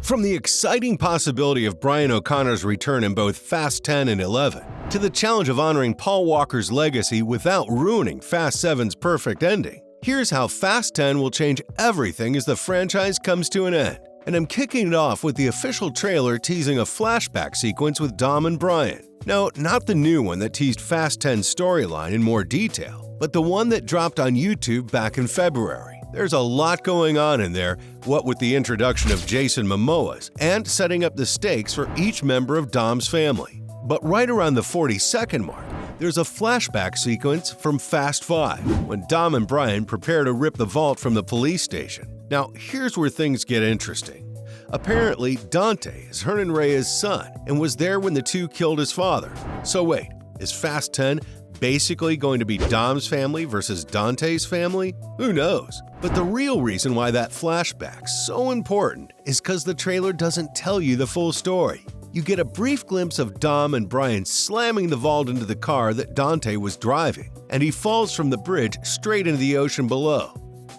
From the exciting possibility of Brian O'Connor's return in both Fast 10 and 11, to the challenge of honoring Paul Walker's legacy without ruining Fast 7's perfect ending, here's how Fast 10 will change everything as the franchise comes to an end. And I'm kicking it off with the official trailer teasing a flashback sequence with Dom and Brian. No, not the new one that teased Fast 10's storyline in more detail, but the one that dropped on YouTube back in February. There's a lot going on in there, what with the introduction of Jason Momoa's and setting up the stakes for each member of Dom's family. But right around the 40-second mark, there's a flashback sequence from Fast 5, when Dom and Brian prepare to rip the vault from the police station. Now, here's where things get interesting. Apparently, Dante is Hernan Reyes' son and was there when the two killed his father. So wait, is Fast 10 basically going to be Dom's family versus Dante's family? Who knows? But the real reason why that flashback's so important is because the trailer doesn't tell you the full story. You get a brief glimpse of Dom and Brian slamming the vault into the car that Dante was driving, and he falls from the bridge straight into the ocean below.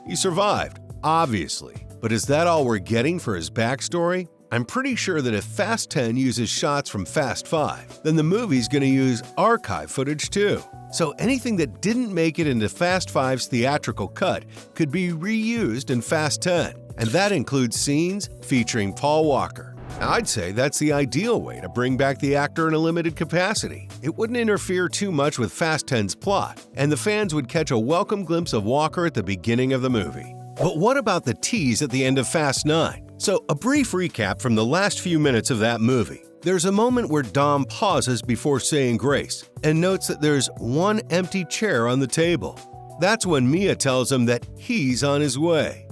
He survived, obviously, but is that all we're getting for his backstory? I'm pretty sure that if Fast 10 uses shots from Fast 5, then the movie's gonna use archive footage too. So anything that didn't make it into Fast 5's theatrical cut could be reused in Fast 10, and that includes scenes featuring Paul Walker. Now, I'd say that's the ideal way to bring back the actor in a limited capacity. It wouldn't interfere too much with Fast 10's plot, and the fans would catch a welcome glimpse of Walker at the beginning of the movie. But what about the tease at the end of Fast 9? So, a brief recap from the last few minutes of that movie. There's a moment where Dom pauses before saying grace and notes that there's one empty chair on the table. That's when Mia tells him that he's on his way.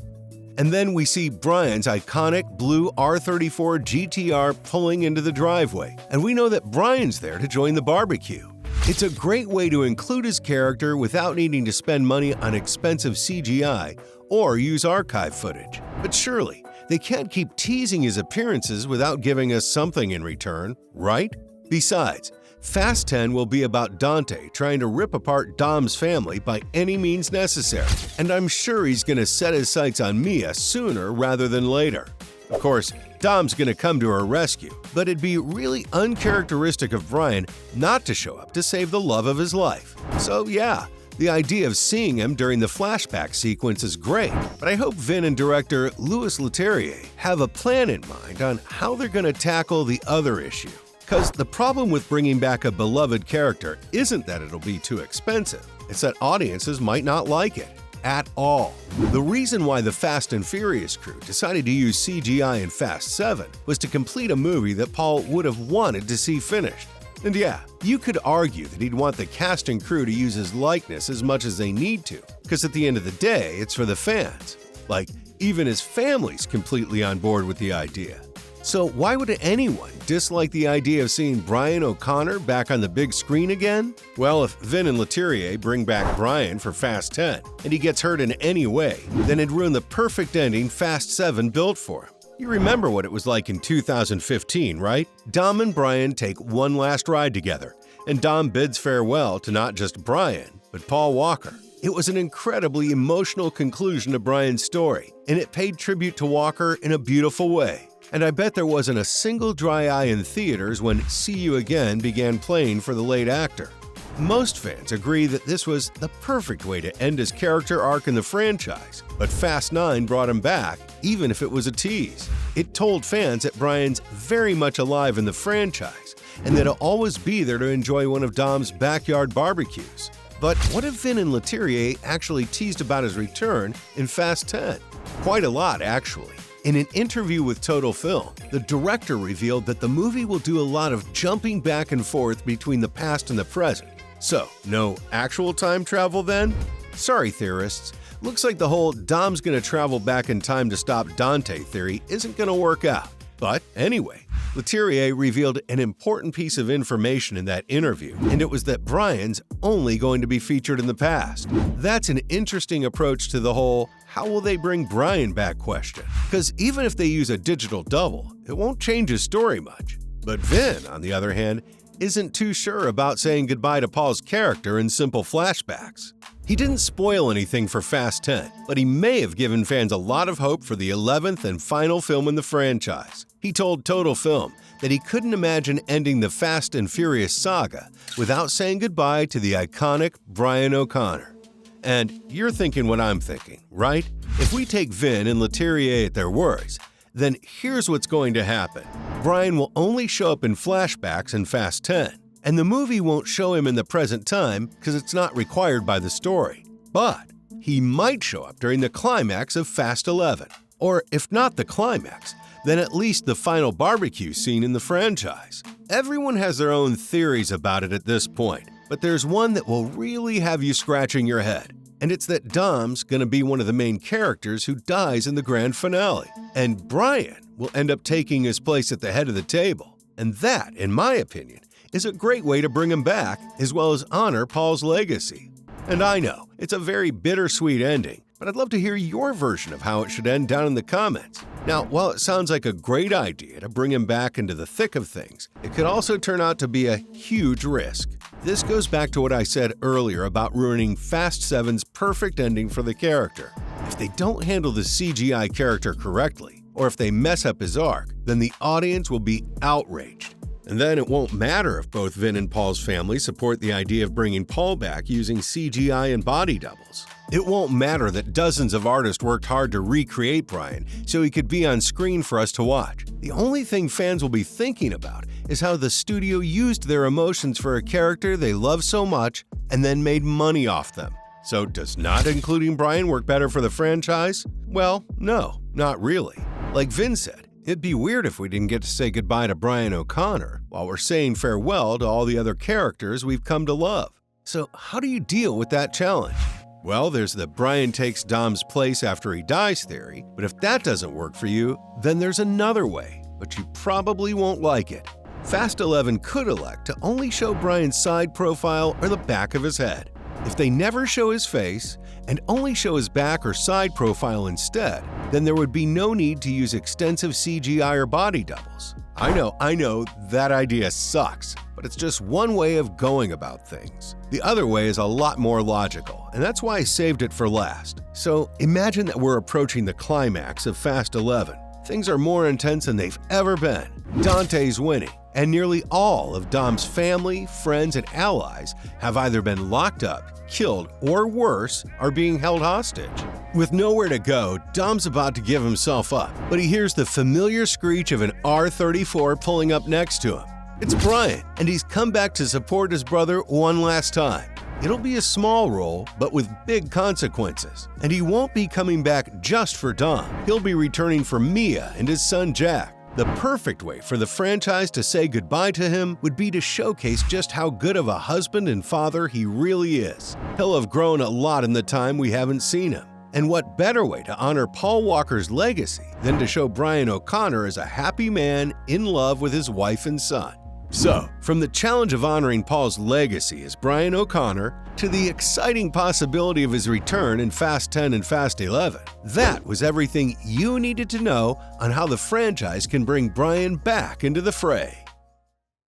And then we see Brian's iconic blue R34 GTR pulling into the driveway, and we know that Brian's there to join the barbecue. It's a great way to include his character without needing to spend money on expensive CGI or use archive footage. But surely, they can't keep teasing his appearances without giving us something in return, right? Besides, Fast 10 will be about Dante trying to rip apart Dom's family by any means necessary, and I'm sure he's going to set his sights on Mia sooner rather than later. Of course, Dom's going to come to her rescue, but it'd be really uncharacteristic of Brian not to show up to save the love of his life. So yeah, the idea of seeing him during the flashback sequence is great, but I hope Vin and director Louis Leterrier have a plan in mind on how they're going to tackle the other issue. Because the problem with bringing back a beloved character isn't that it'll be too expensive, it's that audiences might not like it at all. The reason why the Fast and Furious crew decided to use CGI in Fast 7 was to complete a movie that Paul would have wanted to see finished. And yeah, you could argue that he'd want the cast and crew to use his likeness as much as they need to, because at the end of the day, it's for the fans. Like, even his family's completely on board with the idea. So why would anyone dislike the idea of seeing Brian O'Connor back on the big screen again? Well, if Vin and Leterrier bring back Brian for Fast 10, and he gets hurt in any way, then it'd ruin the perfect ending Fast 7 built for him. You remember what it was like in 2015, right? Dom and Brian take one last ride together, and Dom bids farewell to not just Brian, but Paul Walker. It was an incredibly emotional conclusion to Brian's story, and it paid tribute to Walker in a beautiful way. And I bet there wasn't a single dry eye in theaters when See You Again began playing for the late actor. Most fans agree that this was the perfect way to end his character arc in the franchise, but Fast 9 brought him back, even if it was a tease. It told fans that Brian's very much alive in the franchise, and that he'll always be there to enjoy one of Dom's backyard barbecues. But what if Vin and Leterrier actually teased about his return in Fast 10? Quite a lot, actually. In an interview with Total Film, the director revealed that the movie will do a lot of jumping back and forth between the past and the present. So, no actual time travel then? Sorry, theorists. Looks like the whole Dom's gonna travel back in time to stop Dante theory isn't gonna work out. But anyway, Leterrier revealed an important piece of information in that interview, and it was that Brian's only going to be featured in the past. That's an interesting approach to the whole "how will they bring Brian back" question, because even if they use a digital double, it won't change his story much. But Vin, on the other hand, isn't too sure about saying goodbye to Paul's character in simple flashbacks. He didn't spoil anything for Fast 10, but he may have given fans a lot of hope for the 11th and final film in the franchise. He told Total Film that he couldn't imagine ending the Fast and Furious saga without saying goodbye to the iconic Brian O'Connor. And you're thinking what I'm thinking, right? If we take Vin and Leterrier at their words, then here's what's going to happen. Brian will only show up in flashbacks in Fast 10. And the movie won't show him in the present time because it's not required by the story. But he might show up during the climax of Fast 11. Or if not the climax, then at least the final barbecue scene in the franchise. Everyone has their own theories about it at this point, but there's one that will really have you scratching your head. And it's that Dom's gonna be one of the main characters who dies in the grand finale. And Brian will end up taking his place at the head of the table. And that, in my opinion, is a great way to bring him back, as well as honor Paul's legacy. And I know, it's a very bittersweet ending, but I'd love to hear your version of how it should end down in the comments. Now, while it sounds like a great idea to bring him back into the thick of things, it could also turn out to be a huge risk. This goes back to what I said earlier about ruining Fast 7's perfect ending for the character. If they don't handle the CGI character correctly, or if they mess up his arc, then the audience will be outraged. And then it won't matter if both Vin and Paul's family support the idea of bringing Paul back using CGI and body doubles. It won't matter that dozens of artists worked hard to recreate Brian so he could be on screen for us to watch. The only thing fans will be thinking about is how the studio used their emotions for a character they love so much and then made money off them. So does not including Brian work better for the franchise? Well, no, not really. Like Vin said, it'd be weird if we didn't get to say goodbye to Brian O'Connor while we're saying farewell to all the other characters we've come to love. So how do you deal with that challenge? Well, there's the Brian takes Dom's place after he dies theory, but if that doesn't work for you, then there's another way, but you probably won't like it. Fast 11 could elect to only show Brian's side profile or the back of his head. If they never show his face and only show his back or side profile instead, then there would be no need to use extensive CGI or body doubles. I know, that idea sucks, but it's just one way of going about things. The other way is a lot more logical, and that's why I saved it for last. So imagine that we're approaching the climax of Fast 11. Things are more intense than they've ever been. Dante's winning, and nearly all of Dom's family, friends, and allies have either been locked up, killed, or worse, are being held hostage. With nowhere to go, Dom's about to give himself up, but he hears the familiar screech of an R-34 pulling up next to him. It's Brian, and he's come back to support his brother one last time. It'll be a small role, but with big consequences. And he won't be coming back just for Dom. He'll be returning for Mia and his son Jack. The perfect way for the franchise to say goodbye to him would be to showcase just how good of a husband and father he really is. He'll have grown a lot in the time we haven't seen him. And what better way to honor Paul Walker's legacy than to show Brian O'Connor as a happy man in love with his wife and son? So, from the challenge of honoring Paul's legacy as Brian O'Connor to the exciting possibility of his return in Fast 10 and Fast 11, that was everything you needed to know on how the franchise can bring Brian back into the fray.